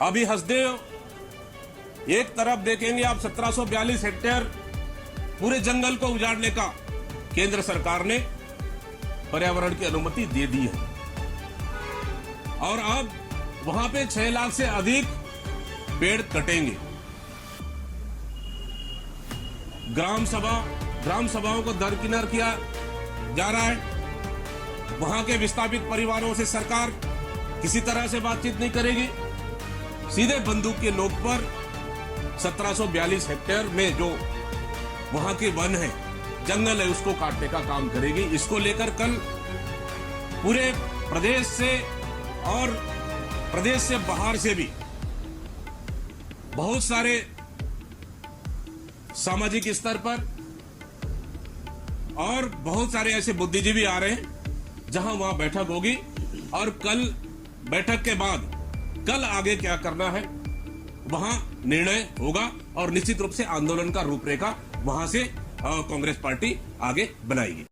अभी हंसदे हो, एक तरफ देखेंगे आप 1742 हेक्टेयर पूरे जंगल को उजाड़ने का केंद्र सरकार ने पर्यावरण की अनुमति दे दी है और अब वहां पे 6 लाख से अधिक पेड़ कटेंगे। ग्राम सभाओं को दरकिनार किया जा रहा है। वहां के विस्थापित परिवारों से सरकार किसी तरह से बातचीत नहीं करेगी। सीधे बंदूक के नोक पर 1742 हेक्टेयर में जो वहां के वन है, जंगल है, उसको काटने का काम करेगी। इसको लेकर कल पूरे प्रदेश से और प्रदेश से बाहर से भी बहुत सारे सामाजिक स्तर पर और बहुत सारे ऐसे बुद्धिजीवी आ रहे हैं जहां वहां बैठक होगी और कल बैठक के बाद कल आगे क्या करना है वहां निर्णय होगा और निश्चित रूप से आंदोलन का रूपरेखा वहां से कांग्रेस पार्टी आगे बनाएगी।